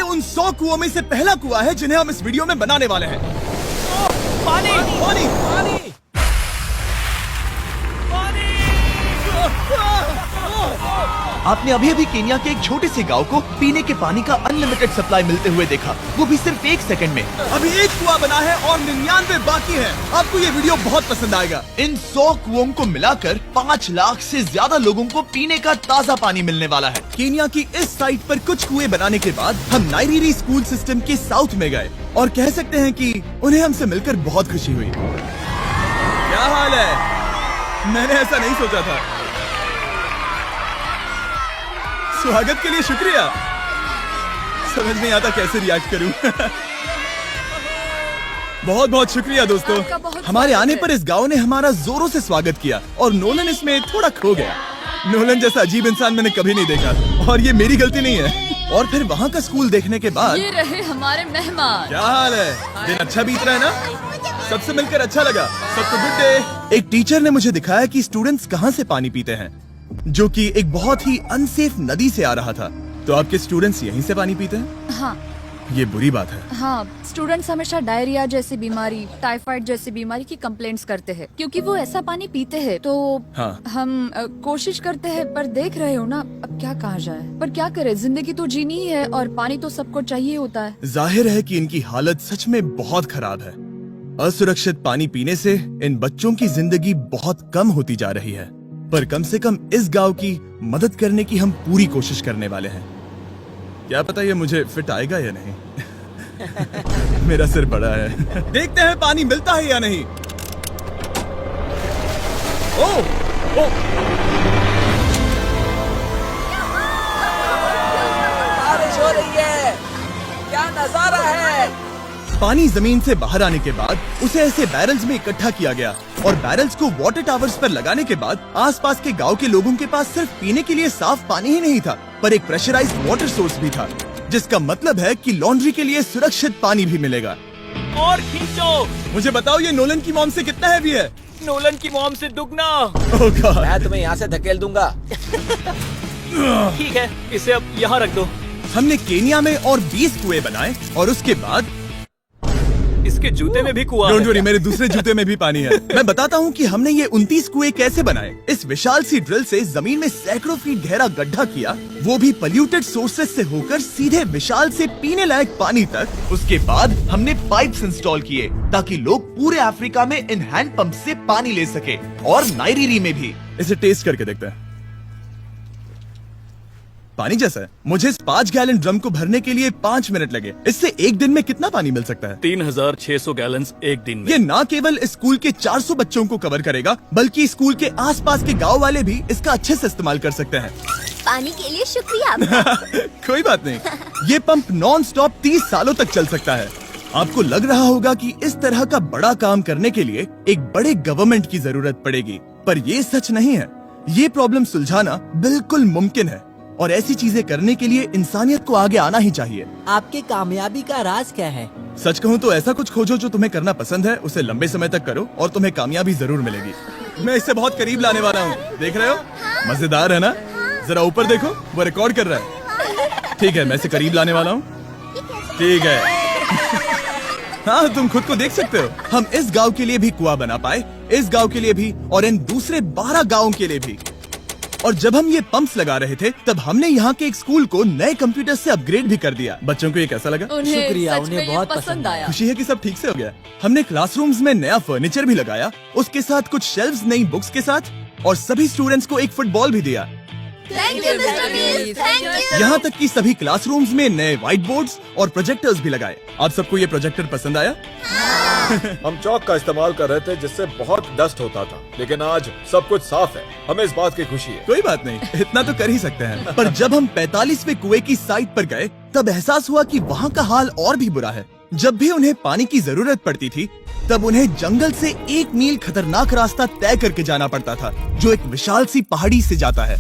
उन 100 कुओं में से पहला कुआं है जिन्हें हम इस वीडियो में बनाने वाले हैं। पानी पानी पानी आपने अभी अभी केन्या के एक छोटे से गांव को पीने के पानी का अनलिमिटेड सप्लाई मिलते हुए देखा, वो भी सिर्फ 1 सेकंड में। अभी एक कुआं बना है और 99 बाकी है। आपको ये वीडियो बहुत पसंद आएगा। इन 100 कुओं को मिलाकर 5 लाख से ज्यादा लोगों को पीने का ताज़ा पानी मिलने वाला है। केन्या की इस साइट पर कुछ कुएं बनाने के बाद हम नाइरीरी स्कूल सिस्टम के साउथ में गए और कह सकते हैं कि उन्हें हमसे मिलकर बहुत खुशी हुई। क्या हाल है? मैंने ऐसा नहीं सोचा था। स्वागत के लिए शुक्रिया। समझ नहीं आता कैसे रिएक्ट करूं। बहुत बहुत शुक्रिया दोस्तों। हमारे आने पर इस गांव ने हमारा जोरों से स्वागत किया और नोलन इसमें थोड़ा खो गया। नोलन जैसा अजीब इंसान मैंने कभी नहीं देखा और ये मेरी गलती नहीं है। और फिर वहाँ का स्कूल देखने के बाद ये रहे हमारे मेहमान। क्या हाल है? दिन अच्छा बीत रहा है ना? सबसे मिलकर अच्छा लगा। सबको गुड डे। एक टीचर ने मुझे दिखाया कि स्टूडेंट्स कहाँ से पानी पीते हैं, जो कि एक बहुत ही अनसेफ नदी से आ रहा था। तो आपके स्टूडेंट्स यहीं से पानी पीते हैं? हाँ ये बुरी बात है। हाँ, स्टूडेंट्स हमेशा डायरिया जैसी बीमारी, टाइफाइड जैसी बीमारी की कंप्लेंट्स करते हैं क्योंकि वो ऐसा पानी पीते हैं। तो हाँ। हम कोशिश करते हैं, पर देख रहे हो ना, अब क्या कहा जाए। पर क्या करे, जिंदगी तो जीनी ही है और पानी तो सबको चाहिए होता है। जाहिर है कि इनकी हालत सच में बहुत खराब है। असुरक्षित पानी पीने से इन बच्चों की जिंदगी बहुत कम होती जा रही है। पर कम से कम इस गांव की मदद करने की हम पूरी कोशिश करने वाले हैं। क्या पता ये मुझे फिट आएगा या नहीं। मेरा सिर बड़ा है। देखते हैं पानी मिलता है या नहीं। ओह, ओह। बारिश हो रही है, क्या नजारा है। पानी जमीन से बाहर आने के बाद उसे ऐसे बैरल्स में इकट्ठा किया गया और बैरल्स को वाटर टावर्स पर लगाने के बाद आसपास के गांव के लोगों के पास सिर्फ पीने के लिए साफ पानी ही नहीं था, पर एक प्रेशराइज्ड वाटर सोर्स भी था, जिसका मतलब है कि लॉन्ड्री के लिए सुरक्षित पानी भी मिलेगा। और खींचो। मुझे बताओ ये नोलन की मॉम से कितना हैवी है? नोलन की मॉम से दुगना। Oh God। मैं तुम्हें यहाँ से धकेल दूंगा। ठीक है, इसे अब यहाँ रख दो। हमने केन्या में और 20 कुएं बनाए और उसके बाद इसके जूते में भी कुआं डोंट है। वरी, मेरे दूसरे जूते में भी पानी है। मैं बताता हूँ कि हमने ये 29 कुएं कैसे बनाए। इस विशाल सी ड्रिल से जमीन में सैकड़ों फीट गहरा गड्ढा किया, वो भी पॉल्यूटेड सोर्सेज से होकर सीधे विशाल से पीने लायक पानी तक। उसके बाद हमने पाइप्स इंस्टॉल किए ताकि लोग पूरे अफ्रीका में इन हैंड पंप से पानी ले सके और नाइरीरी में भी। इसे टेस्ट करके देखते हैं। पानी जैसा है। मुझे इस 5 गैलन ड्रम को भरने के लिए 5 मिनट लगे। इससे एक दिन में कितना पानी मिल सकता है? 3600 गैलन एक दिन में। ये न केवल स्कूल के 400 बच्चों को कवर करेगा, बल्कि स्कूल के आसपास के गांव वाले भी इसका अच्छे से इस्तेमाल कर सकते हैं। पानी के लिए शुक्रिया आपका। कोई बात नहीं। ये पंप नॉन स्टॉप 30 सालों तक चल सकता है। आपको लग रहा होगा कि इस तरह का बड़ा काम करने के लिए एक बड़े गवर्नमेंट की जरूरत पड़ेगी, पर ये सच नहीं है। ये प्रॉब्लम सुलझाना बिल्कुल मुमकिन है और ऐसी चीजें करने के लिए इंसानियत को आगे आना ही चाहिए। आपकी कामयाबी का राज क्या है? सच कहूँ तो ऐसा कुछ खोजो जो तुम्हें करना पसंद है, उसे लंबे समय तक करो और तुम्हें कामयाबी जरूर मिलेगी। मैं इसे बहुत करीब लाने वाला हूँ, देख रहे हो? मजेदार है ना? जरा ऊपर देखो, वो रिकॉर्ड कर रहा है। ठीक है, मैं इसे करीब लाने वाला हूँ। ठीक है। हाँ, तुम खुद को देख सकते हो। हम इस गांव के लिए भी कुआं बना पाए, इस गांव के लिए भी और इन दूसरे 12 गांवों के लिए भी। और जब हम ये पंप्स लगा रहे थे, तब हमने यहाँ के एक स्कूल को नए कंप्यूटर से अपग्रेड भी कर दिया। बच्चों को ये कैसा लगा? उन्हें शुक्रिया, सच उन्हें में ये बहुत पसंद पसंद आया। खुशी है कि सब ठीक से हो गया। हमने क्लासरूम्स में नया फर्नीचर भी लगाया, उसके साथ कुछ शेल्व्स नई बुक्स के साथ, और सभी स्टूडेंट्स को एक फुटबॉल भी दिया। Thank you mister Bean, thank you. यहाँ तक कि सभी क्लासरूम्स में नए व्हाइट बोर्ड्स और प्रोजेक्टर्स भी लगाए। आप सबको ये प्रोजेक्टर पसंद आया? हम चौक का इस्तेमाल कर रहे थे जिससे बहुत डस्ट होता था, लेकिन आज सब कुछ साफ है। हमें इस बात की खुशी है। कोई बात नहीं, इतना तो कर ही सकते हैं। पर जब हम 45वें कुएं की साइट पर गए, तब एहसास हुआ कि वहाँ का हाल और भी बुरा है। जब भी उन्हें पानी की जरूरत पड़ती थी, तब उन्हें जंगल से 1 मील खतरनाक रास्ता तय करके जाना पड़ता था, जो एक विशाल सी पहाड़ी से जाता है।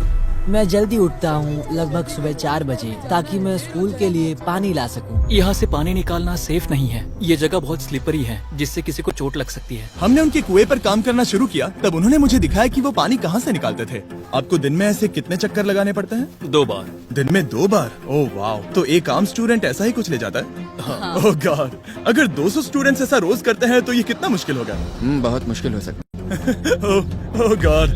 मैं जल्दी उठता हूँ, लगभग सुबह 4 बजे, ताकि मैं स्कूल के लिए पानी ला सकूँ। यहाँ से पानी निकालना सेफ नहीं है। ये जगह बहुत स्लिपरी है, जिससे किसी को चोट लग सकती है। हमने उनके कुएं पर काम करना शुरू किया, तब उन्होंने मुझे दिखाया कि वो पानी कहाँ से निकालते थे। आपको दिन में ऐसे कितने चक्कर लगाने पड़ते हैं? 2 बार। दिन में 2 बार? ओह वाह, तो एक आम स्टूडेंट ऐसा ही कुछ ले जाता है? ओह गॉड, अगर 200 स्टूडेंट्स ऐसा रोज करते हैं तो ये कितना मुश्किल होगा? बहुत मुश्किल हो सकता है। ओह गॉड,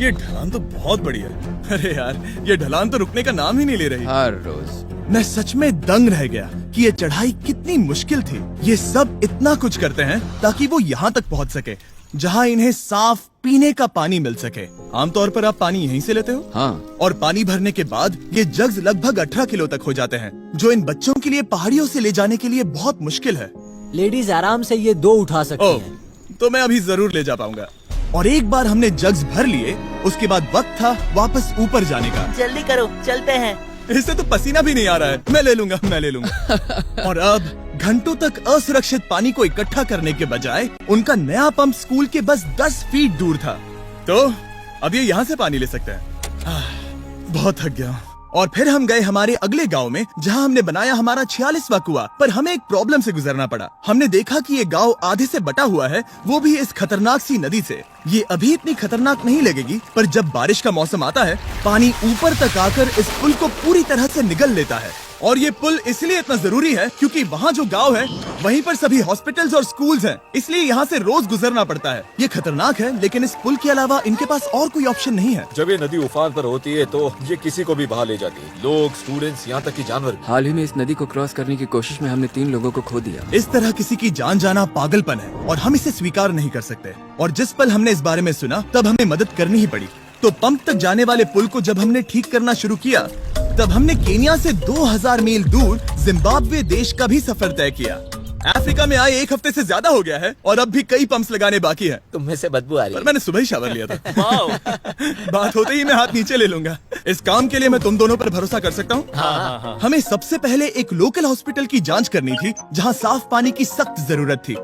ये ढलान तो बहुत बड़ी है। अरे यार, ये ढलान तो रुकने का नाम ही नहीं ले रही। हर रोज मैं सच में दंग रह गया कि ये चढ़ाई कितनी मुश्किल थी। ये सब इतना कुछ करते हैं ताकि वो यहाँ तक पहुँच सके, जहाँ इन्हें साफ पीने का पानी मिल सके। आमतौर पर आप पानी यहीं से लेते हो? हाँ। और पानी भरने के बाद ये जग्स लगभग 18 किलो तक हो जाते हैं, जो इन बच्चों के लिए पहाड़ियों से ले जाने के लिए बहुत मुश्किल है। लेडीज आराम से ये 2 उठा सकती ओह, हैं। तो मैं अभी जरूर ले जा पाऊंगा। और एक बार हमने जग्स भर लिए, उसके बाद वक्त था वापस ऊपर जाने का। जल्दी करो, चलते हैं। इससे तो पसीना भी नहीं आ रहा है। मैं ले लूंगा। और अब घंटों तक असुरक्षित पानी को इकट्ठा करने के बजाय उनका नया पंप स्कूल के बस 10 फीट दूर था, तो अब ये यहाँ से पानी ले सकते हैं। बहुत थक गया। और फिर हम गए हमारे अगले गांव में, जहां हमने बनाया हमारा 46वां कुआं। पर हमें एक प्रॉब्लम से गुजरना पड़ा। हमने देखा कि ये गांव आधे से बटा हुआ है, वो भी इस खतरनाक सी नदी से। ये अभी इतनी खतरनाक नहीं लगेगी, पर जब बारिश का मौसम आता है, पानी ऊपर तक आकर इस पुल को पूरी तरह से निगल लेता है। और ये पुल इसलिए इतना जरूरी है क्योंकि वहाँ जो गांव है, वहीं पर सभी हॉस्पिटल्स और स्कूल्स हैं, इसलिए यहाँ से रोज गुजरना पड़ता है। ये खतरनाक है, लेकिन इस पुल के अलावा इनके पास और कोई ऑप्शन नहीं है। जब ये नदी उफान पर होती है तो ये किसी को भी बहा ले जाती है, लोग, स्टूडेंट्स, यहाँ तक कि जानवर भी। हाल ही में इस नदी को क्रॉस करने की कोशिश में हमने 3 लोगों को खो दिया। इस तरह किसी की जान जाना पागलपन है और हम इसे स्वीकार नहीं कर सकते। और जिस पल हमने इस बारे में सुना, तब हमें मदद करनी ही पड़ी। तो पंप तक जाने वाले पुल को जब हमने ठीक करना शुरू किया, तब हमने केनिया से 2000 मील दूर जिम्बाब्वे देश का भी सफर तय किया। अफ्रीका में आए 1 हफ्ते से ज्यादा हो गया है और अब भी कई पंप्स लगाने बाकी हैं। तुम में से बदबू आ रही पर है। मैंने सुबह ही शावर लिया था। बात होते ही मैं हाथ नीचे ले लूंगा। इस काम के लिए मैं तुम दोनों पर भरोसा कर सकता हूँ? हाँ। हमें सबसे पहले एक लोकल हॉस्पिटल की जांच करनी थी, जहाँ साफ पानी की सख्त जरूरत थी।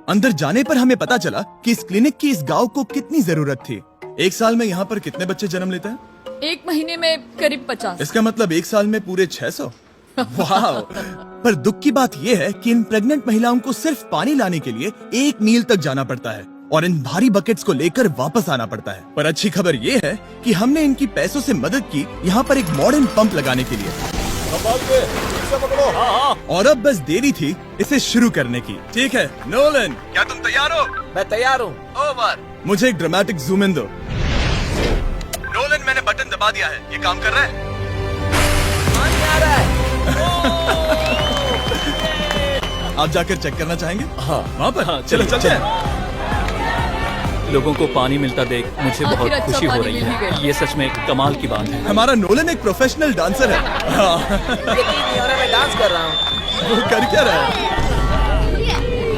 अंदर जाने पर हमें पता चला कि इस क्लिनिक की इस गांव को कितनी जरूरत थी। 1 साल में यहाँ पर कितने बच्चे जन्म लेते हैं? 1 महीने में करीब 50। इसका मतलब 1 साल में पूरे 600। वाह! पर दुख की बात यह है कि इन प्रेग्नेंट महिलाओं को सिर्फ पानी लाने के लिए 1 मील तक जाना पड़ता है और इन भारी बकेट्स को लेकर वापस आना पड़ता है। पर अच्छी खबर ये है कि हमने इनकी पैसों से मदद की यहाँ पर एक मॉडर्न पंप लगाने के लिए। संभाल के, ठीक से पकड़ो। और अब बस देरी थी इसे शुरू करने की। ठीक है नोलन, क्या तुम तैयार हो? मैं तैयार हूँ। ओवर। मुझे एक ड्रामेटिक जूम इन दो। नोलन, मैंने बटन दबा दिया है, ये काम कर रहा है? पानी आ रहा है। आप जाकर चेक करना चाहेंगे? हाँ। वहाँ पर? हाँ, चलो चलिए, चलते हैं। लोगों को पानी मिलता देख मुझे आखिर बहुत अच्छा खुशी हो पानी रही मिल ही है। गया। ये सच में एक कमाल की बात है। हमारा नोलन एक प्रोफेशनल डांसर है। हाँ। ये 3 नहीं हो रहा, मैं डांस कर रहा हूँ। वो कर क्या रहा है?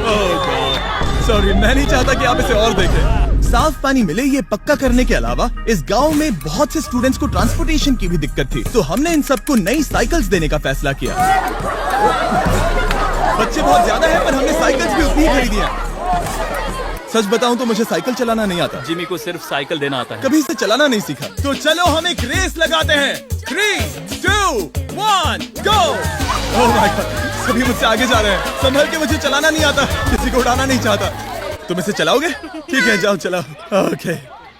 ओह गॉड, सॉरी, मैं नहीं चाहता कि आप इसे और देखें। साफ पानी मिले ये पक्का करने के अलावा इस गांव में बहुत से स्टूडेंट्स को ट्रांसपोर्टेशन की भी दिक्कत थी, तो हमने इन सबको नई साइकिल्स देने का फैसला किया। बच्चे बहुत ज्यादा हैं, पर हमने साइकिल्स भी उतनी ही खरीदी हैं। सच बताऊं तो मुझे साइकिल चलाना नहीं आता। जिमी को सिर्फ साइकिल देना आता है। कभी इसे चलाना नहीं सीखा। तो चलो हम एक रेस लगाते हैं। 3, 2, 1, गो! ओह माय गॉड, सभी मुझसे आगे जा रहे हैं। संभल के, मुझे चलाना नहीं आता, किसी को उड़ाना नहीं चाहता। तुम इसे चलाओगे? ठीक है, जाओ चलाओ। ओके।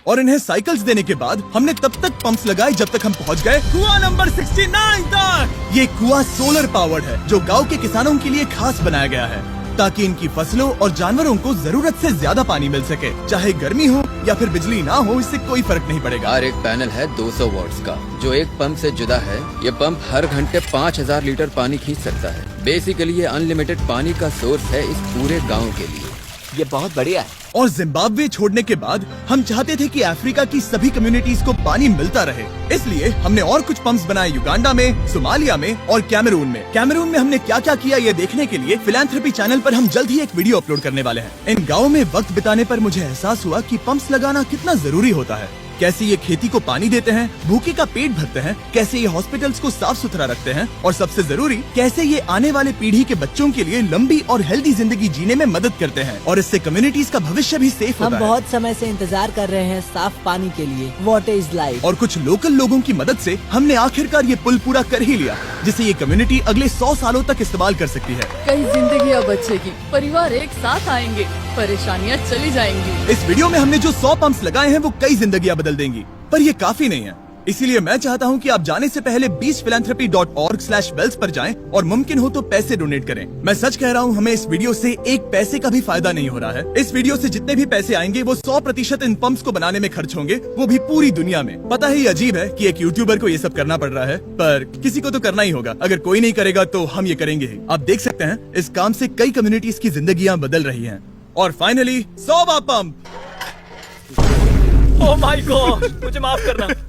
और इन्हें साइकिल्स देने के बाद हमने तब तक पंप्स लगाए जब तक हम पहुंच गए कुआं नंबर 69 तक। ये कुआं सोलर पावर्ड है, जो गांव के किसानों के लिए खास बनाया गया है, ताकि इनकी फसलों और जानवरों को जरूरत से ज्यादा पानी मिल सके। चाहे गर्मी हो या फिर बिजली ना हो, इससे कोई फर्क नहीं पड़ेगा। और एक पैनल है 200 वॉट्स का, जो एक पंप से जुदा है। ये पंप हर घंटे 5000 लीटर पानी खींच सकता है। बेसिकली ये अनलिमिटेड पानी का सोर्स है इस पूरे गाँव के लिए। ये बहुत बढ़िया है। और जिम्बाब्वे छोड़ने के बाद हम चाहते थे कि अफ्रीका की सभी कम्युनिटीज को पानी मिलता रहे, इसलिए हमने और कुछ पंप्स बनाए युगांडा में, सोमालिया में और कैमरून में। कैमरून में हमने क्या क्या किया ये देखने के लिए फिलैंथ्रोपी चैनल पर हम जल्द ही एक वीडियो अपलोड करने वाले हैं। इन गाँव में वक्त बिताने पर मुझे एहसास हुआ कि पंप्स लगाना कितना जरूरी होता है। कैसे ये खेती को पानी देते हैं, भूखे का पेट भरते हैं, कैसे ये हॉस्पिटल्स को साफ सुथरा रखते हैं और सबसे जरूरी कैसे ये आने वाले पीढ़ी के बच्चों के लिए लंबी और हेल्दी जिंदगी जीने में मदद करते हैं और इससे कम्युनिटीज का भविष्य भी सेफ हम होता है। बहुत समय से इंतजार कर रहे हैं साफ पानी के लिए। Water is life. और कुछ लोकल लोगों की मदद से हमने आखिरकार ये पुल पूरा कर ही लिया, जिसे ये कम्युनिटी अगले 100 सालों तक इस्तेमाल कर सकती है। कई जिंदगियां बचेगी, परिवार एक साथ आएंगे, परेशानियां चली जाएंगी। इस वीडियो में हमने जो 100 पंप्स लगाए हैं वो कई जिंदगियां बदल देंगी, पर ये काफी नहीं है। इसीलिए मैं चाहता हूं कि आप जाने से पहले beachphilanthropy.org/bells पर जाएं और मुमकिन हो तो पैसे डोनेट करें। मैं सच कह रहा हूं, हमें इस वीडियो से एक पैसे का भी फायदा नहीं हो रहा है। इस वीडियो से जितने भी पैसे आएंगे वो 100% इन पंप्स को बनाने में खर्च होंगे, वो भी पूरी दुनिया में। पता है ये अजीब है कि एक यूट्यूबर को ये सब करना पड़ रहा है, पर किसी को तो करना ही होगा। अगर कोई नहीं करेगा तो हम ये करेंगे ही। आप देख सकते हैं इस काम से कई कम्युनिटीज की जिंदगियां बदल रही हैं। और फाइनली 100वां पंप। ओह माय गॉड, मुझे माफ करना।